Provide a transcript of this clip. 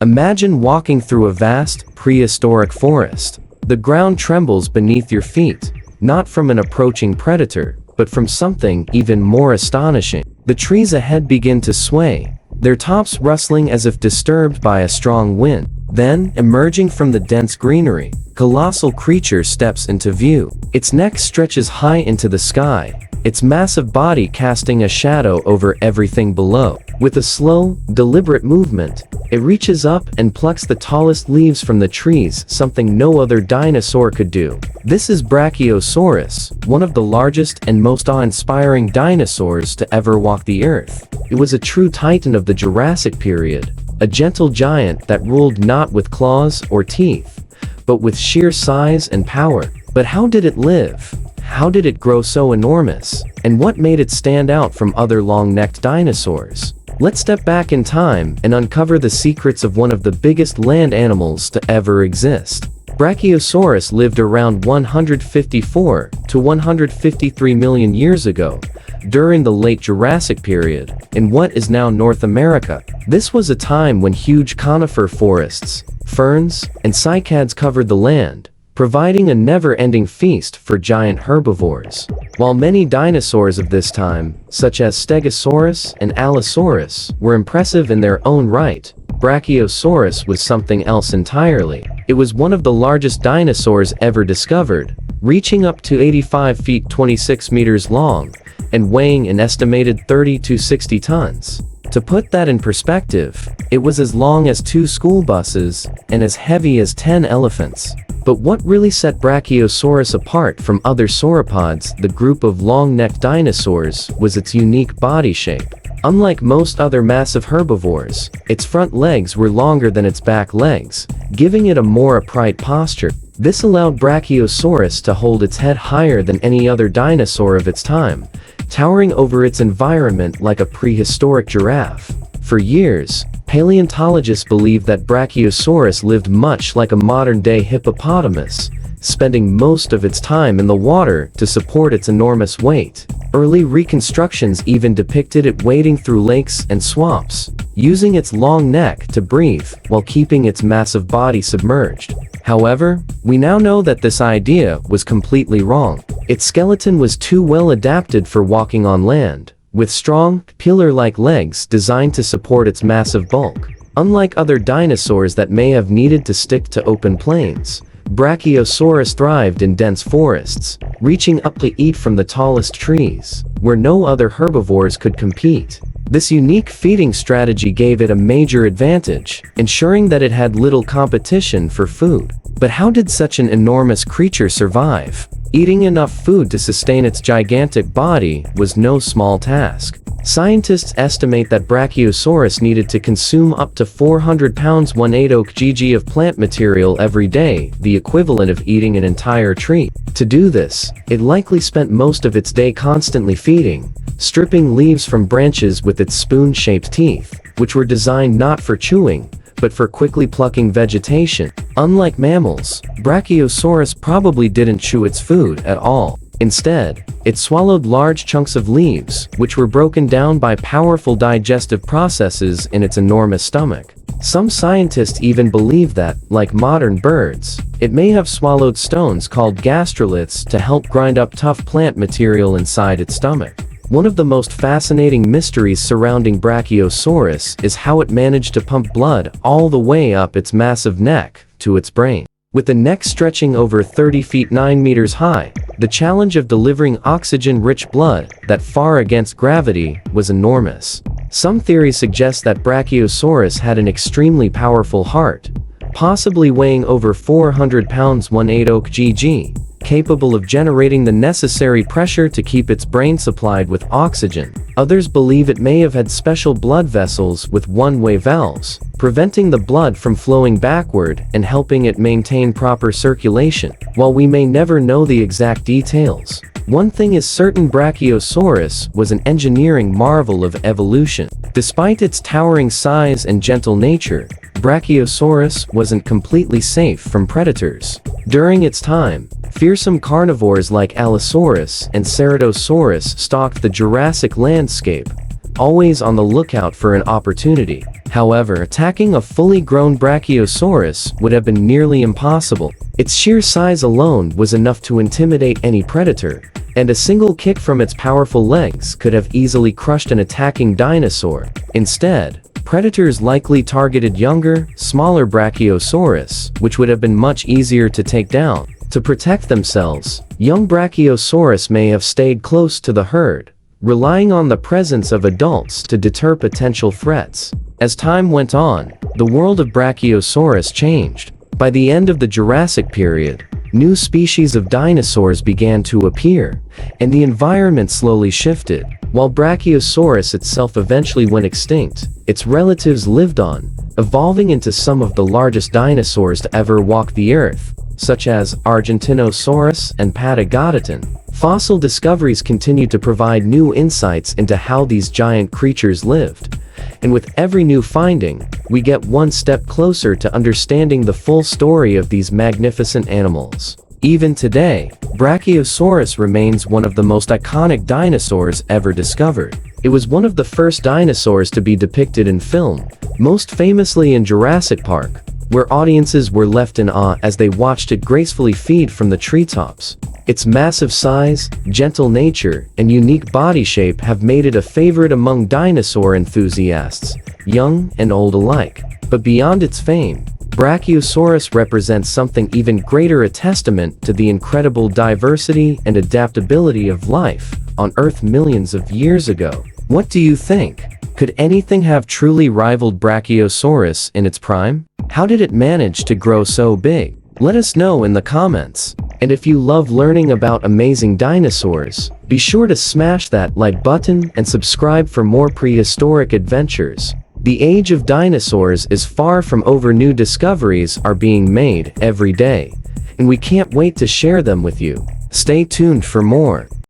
Imagine walking through a vast, prehistoric forest. The ground trembles beneath your feet, not from an approaching predator, but from something even more astonishing. The trees ahead begin to sway, their tops rustling as if disturbed by a strong wind. Then, emerging from the dense greenery, a colossal creature steps into view. Its neck stretches high into the sky, its massive body casting a shadow over everything below. With a slow, deliberate movement, it reaches up and plucks the tallest leaves from the trees, something no other dinosaur could do. This is Brachiosaurus, one of the largest and most awe-inspiring dinosaurs to ever walk the earth. It was a true titan of the Jurassic period, a gentle giant that ruled not with claws or teeth, but with sheer size and power. But how did it live? How did it grow so enormous? And what made it stand out from other long-necked dinosaurs? Let's step back in time and uncover the secrets of one of the biggest land animals to ever exist. Brachiosaurus lived around 154 to 153 million years ago, during the late Jurassic period, in what is now North America. This was a time when huge conifer forests, ferns, and cycads covered the land, providing a never-ending feast for giant herbivores. While many dinosaurs of this time, such as Stegosaurus and Allosaurus, were impressive in their own right, Brachiosaurus was something else entirely. It was one of the largest dinosaurs ever discovered, reaching up to 85 feet 26 meters long, and weighing an estimated 30 to 60 tons. To put that in perspective, it was as long as 2 school buses, and as heavy as 10 elephants. But what really set Brachiosaurus apart from other sauropods, the group of long-necked dinosaurs, was its unique body shape. Unlike most other massive herbivores, its front legs were longer than its back legs, giving it a more upright posture. This allowed Brachiosaurus to hold its head higher than any other dinosaur of its time, towering over its environment like a prehistoric giraffe. For years, paleontologists believed that Brachiosaurus lived much like a modern-day hippopotamus, spending most of its time in the water to support its enormous weight. Early reconstructions even depicted it wading through lakes and swamps, using its long neck to breathe while keeping its massive body submerged. However, we now know that this idea was completely wrong. Its skeleton was too well adapted for walking on land, with strong, pillar-like legs designed to support its massive bulk. Unlike other dinosaurs that may have needed to stick to open plains, Brachiosaurus thrived in dense forests, reaching up to eat from the tallest trees, where no other herbivores could compete. This unique feeding strategy gave it a major advantage, ensuring that it had little competition for food. But how did such an enormous creature survive? Eating enough food to sustain its gigantic body was no small task. Scientists estimate that Brachiosaurus needed to consume up to 400 pounds 1/8 kg of plant material every day, the equivalent of eating an entire tree. To do this, it likely spent most of its day constantly feeding, stripping leaves from branches with its spoon-shaped teeth, which were designed not for chewing, but for quickly plucking vegetation. Unlike mammals, Brachiosaurus probably didn't chew its food at all. Instead, it swallowed large chunks of leaves, which were broken down by powerful digestive processes in its enormous stomach. Some scientists even believe that, like modern birds, it may have swallowed stones called gastroliths to help grind up tough plant material inside its stomach. One of the most fascinating mysteries surrounding Brachiosaurus is how it managed to pump blood all the way up its massive neck to its brain. With the neck stretching over 30 feet 9 meters high, the challenge of delivering oxygen-rich blood that far against gravity was enormous. Some theories suggest that Brachiosaurus had an extremely powerful heart, possibly weighing over 400 pounds 1/8 kg, capable of generating the necessary pressure to keep its brain supplied with oxygen. Others believe it may have had special blood vessels with one-way valves, preventing the blood from flowing backward and helping it maintain proper circulation. While we may never know the exact details, one thing is certain: Brachiosaurus was an engineering marvel of evolution. Despite its towering size and gentle nature, Brachiosaurus wasn't completely safe from predators. During its time, fearsome carnivores like Allosaurus and Ceratosaurus stalked the Jurassic landscape, always on the lookout for an opportunity. However, attacking a fully grown Brachiosaurus would have been nearly impossible. Its sheer size alone was enough to intimidate any predator, and a single kick from its powerful legs could have easily crushed an attacking dinosaur. Instead, predators likely targeted younger, smaller Brachiosaurus, which would have been much easier to take down. To protect themselves, young Brachiosaurus may have stayed close to the herd, relying on the presence of adults to deter potential threats. As time went on, the world of Brachiosaurus changed. By the end of the Jurassic period, new species of dinosaurs began to appear, and the environment slowly shifted. While Brachiosaurus itself eventually went extinct, its relatives lived on, evolving into some of the largest dinosaurs to ever walk the earth, such as Argentinosaurus and Patagodoton. Fossil discoveries continue to provide new insights into how these giant creatures lived. And with every new finding, we get one step closer to understanding the full story of these magnificent animals. Even today, Brachiosaurus remains one of the most iconic dinosaurs ever discovered. It was one of the first dinosaurs to be depicted in film, most famously in Jurassic Park, where audiences were left in awe as they watched it gracefully feed from the treetops. Its massive size, gentle nature, and unique body shape have made it a favorite among dinosaur enthusiasts, young and old alike. But beyond its fame, Brachiosaurus represents something even greater, a testament to the incredible diversity and adaptability of life on Earth millions of years ago. What do you think? Could anything have truly rivaled Brachiosaurus in its prime? How did it manage to grow so big? Let us know in the comments. And if you love learning about amazing dinosaurs, be sure to smash that like button and subscribe for more prehistoric adventures. The age of dinosaurs is far from over. New discoveries are being made every day, and we can't wait to share them with you. Stay tuned for more.